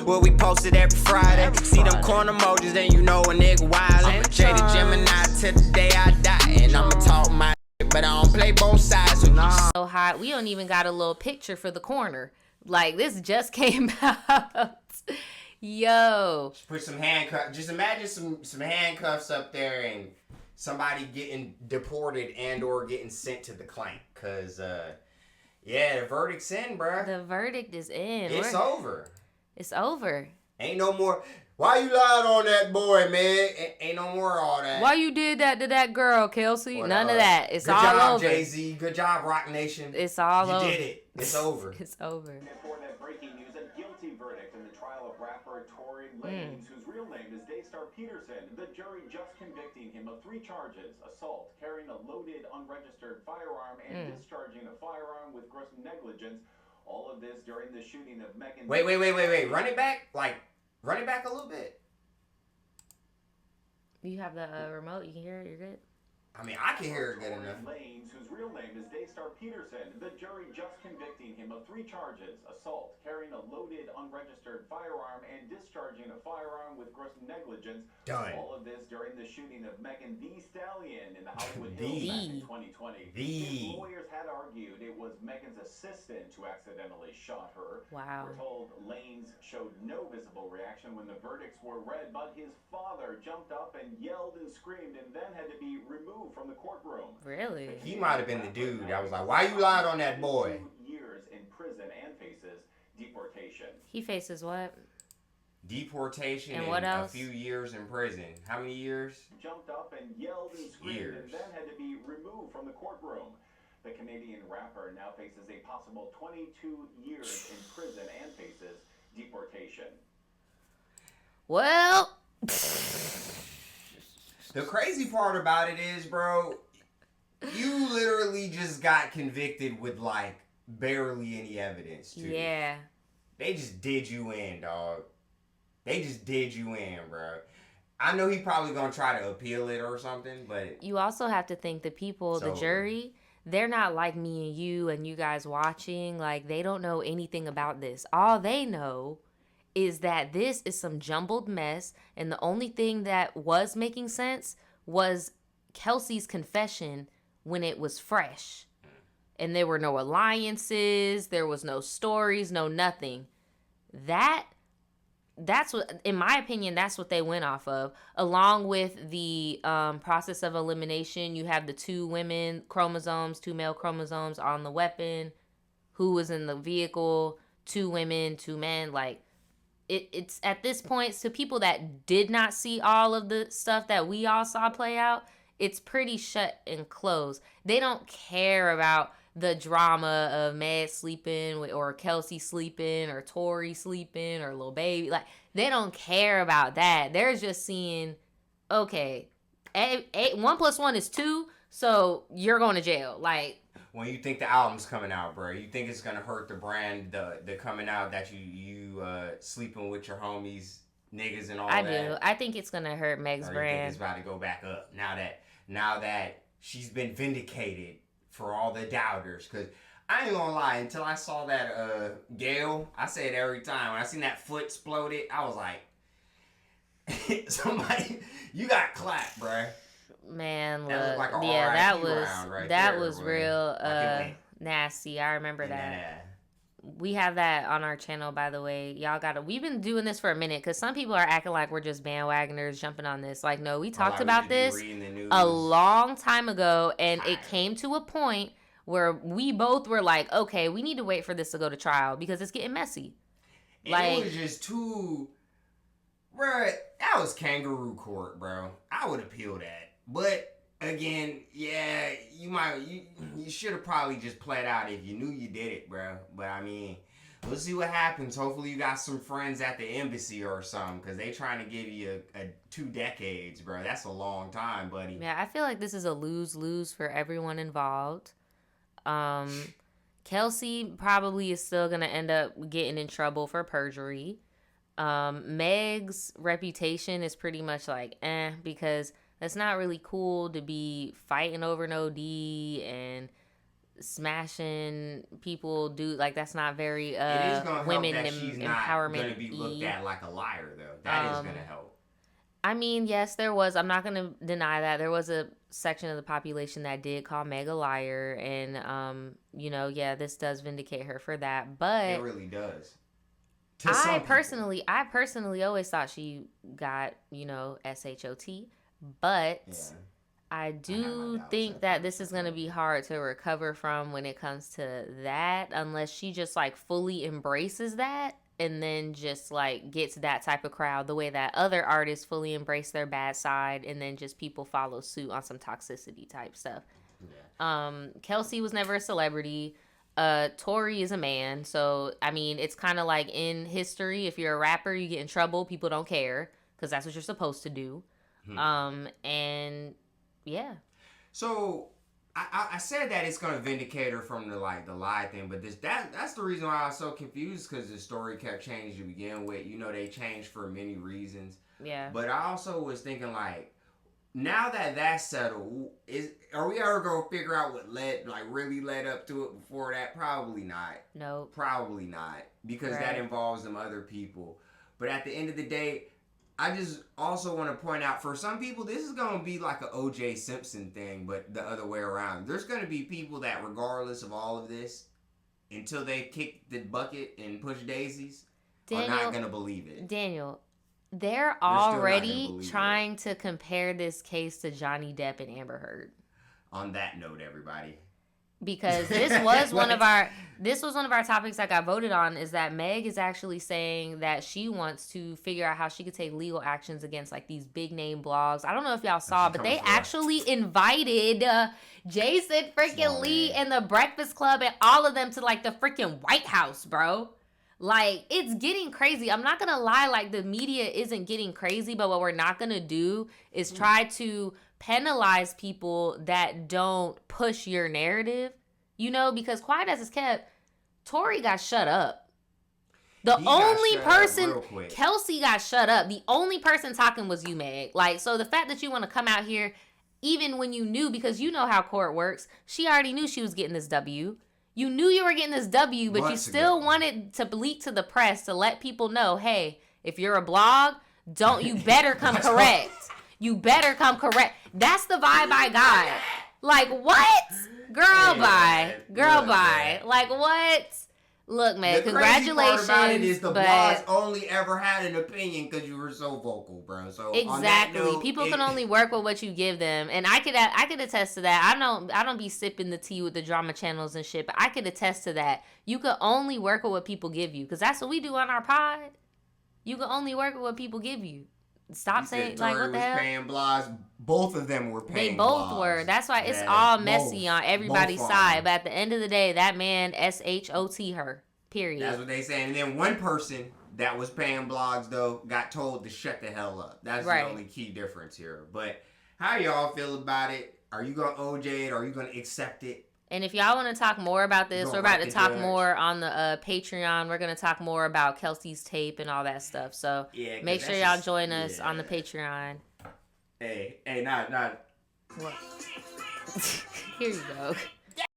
Well, we posted every Friday. See them corn emojis, then you know a nigga wild. Jaded Gemini till the day I die. And I'ma talk my shit, but I don't play both sides. So hot. We don't even got a little picture for the corner. Like, this just came out. Yo. Put some handcuffs. Just imagine some handcuffs up there and somebody getting deported and or getting sent to the clank. Because, yeah, the verdict's in, bruh. The verdict is in. It's over. It's over. Ain't no more. Why you lied on that boy, man? Ain't no more all that. Why you did that to that girl, Kelsey? Well, none of that. It's all over. Good job, over. Jay-Z. Good job, Rock Nation. It's all over. You did it. It's over. It's over. For that breaking news, a guilty verdict in the trial of rapper Tory, Lanez, whose real name is Daystar Peterson. The jury just convicting him of 3 charges: assault, carrying a loaded, unregistered firearm, and discharging a firearm with gross negligence. All of this during the shooting of Megan. Wait. Run it back. Run it back a little bit. You have the remote. You can hear it. You're good. I mean, I can hear it good enough. Lanez, whose real name is Daystar Peterson. The jury just convicting him of 3 charges: assault, carrying a loaded, unregistered firearm, and discharging a firearm with gross negligence. Done. All of this during the shooting of Megan Thee Stallion in the Hollywood Hills back in 2020. His lawyers had argued it was Megan's assistant who accidentally shot her. Wow. We're told Lanez showed no visible reaction when the verdicts were read, but his father jumped up and yelled and screamed and then had to be removed from the courtroom. Really? He might have been the dude that was like, why you lied on that boy? 2 years in prison and faces deportation. He faces what? Deportation and what else? A few years in prison. How many years? Jumped up and yelled and screamed and then had to be removed from the courtroom. The Canadian rapper now faces a possible 22 years in prison and faces deportation. Well... The crazy part about it is, bro, you literally just got convicted with, like, barely any evidence, too. Yeah. They just did you in, dog. They just did you in, bro. I know he probably gonna try to appeal it or something, but... You also have to think the people, the jury, they're not like me and you guys watching. Like, they don't know anything about this. All they know is that this is some jumbled mess, and the only thing that was making sense was Kelsey's confession when it was fresh. And there were no alliances, there was no stories, no nothing. That's what, in my opinion, that's what they went off of. Along with the process of elimination, you have the 2 women chromosomes, 2 male chromosomes on the weapon, who was in the vehicle, 2 women, 2 men, like, it's at this point, to people that did not see all of the stuff that we all saw play out, it's pretty shut and closed. They don't care about the drama of Meg sleeping or Kelsey sleeping or Tory sleeping or Lil Baby. Like, they don't care about that. They're just seeing, okay, 1 + 1 is 2, so you're going to jail. Like, when you think the album's coming out, bro, you think it's gonna hurt the brand, the coming out that you sleeping with your homies, niggas and all that? I do. I think it's gonna hurt Meg's brand. You think it's about to go back up now that she's been vindicated for all the doubters? Cause I ain't gonna lie, until I saw that Gail, I say it every time. When I seen that foot exploded, I was like, somebody, you got clapped, bruh. Man, that look, like that was real nasty. I remember that. We have that on our channel, by the way. We've been doing this for a minute because some people are acting like we're just bandwagoners jumping on this. Like, no, we talked about this a long time ago, and it came to a point where we both were like, okay, we need to wait for this to go to trial because it's getting messy. Like, it was just too, bro. That was kangaroo court, bro. I would appeal that. But again, yeah, you should have probably just played out if you knew you did it, bro. But I mean, we'll see what happens. Hopefully you got some friends at the embassy or something, because they trying to give you a 2 decades, bro. That's a long time, buddy. Yeah, I feel like this is a lose-lose for everyone involved. Kelsey probably is still going to end up getting in trouble for perjury. Meg's reputation is pretty much like, because it's not really cool to be fighting over an OD and smashing people, dude. Like, that's not very it is gonna women help that she's not empowerment. gonna be looked at like a liar, though. That is gonna help. I mean, yes, there was. I'm not gonna deny that there was a section of the population that did call Meg a liar, and yeah, this does vindicate her for that. But it really does. I personally always thought she got SHOT, but I do think that this is going to be hard to recover from when it comes to that, unless she just like fully embraces that and then just like gets that type of crowd the way that other artists fully embrace their bad side and then just people follow suit on some toxicity type stuff. Kelsey was never a celebrity. Tory is a man, so I mean it's kind of like in history, if you're a rapper you get in trouble, people don't care because that's what you're supposed to do. And yeah, so I said that it's gonna vindicate her from the lie thing, but that's the reason why I was so confused, because the story kept changing to begin with. They changed for many reasons. Yeah, but I also was thinking, like, now that that's settled, are we ever gonna figure out what really led up to it before that? Probably not. No. Probably not, because that involves them other people. But at the end of the day, I just also want to point out, for some people, this is gonna be like an O.J. Simpson thing, but the other way around. There's gonna be people that, regardless of all of this, until they kick the bucket and push daisies, are not gonna believe it. Daniel, they're already trying to compare this case to Johnny Depp and Amber Heard. On that note, everybody, because this was one of our topics that got voted on, is that Meg is actually saying that she wants to figure out how she could take legal actions against like these big name blogs. I don't know if y'all saw, but they actually invited Jason freaking Lee and the Breakfast Club and all of them to like the freaking White House, bro. Like, it's getting crazy. I'm not gonna lie, like, the media isn't getting crazy, but what we're not gonna do is try to penalize people that don't push your narrative, because quiet as it's kept, Tory got shut up. The only person, Kelsey got shut up. The only person talking was you, Meg. Like, so the fact that you want to come out here, even when you knew, because you know how court works, she already knew she was getting this W. You knew you were getting this W, but you still wanted to leak to the press to let people know, hey, if you're a blog, you better come correct. You better come correct. That's the vibe I got. Like, what? Girl, bye. Girl, bye. Like, what? Look, man, congratulations. The crazy part about it is the blogs only ever had an opinion because you were so vocal, bro. So exactly, on that note, people can only work with what you give them, and I could attest to that. I don't be sipping the tea with the drama channels and shit, but I could attest to that. You could only work with what people give you, because that's what we do on our pod. You can only work with what people give you. Stop saying like what the hell. Paying blogs. Both of them were paying. They both blogs. Were. That's why it's all messy on everybody's side. But at the end of the day, that man SHOT her. Period. That's what they saying. And then one person that was paying blogs though got told to shut the hell up. That's the only key difference here. But how y'all feel about it? Are you gonna OJ it? Are you gonna accept it? And if y'all want to talk more about this, we're about to talk more on the Patreon. We're going to talk more about Kelsey's tape and all that stuff. So make sure y'all join us on the Patreon. Hey, not. What? Here you go.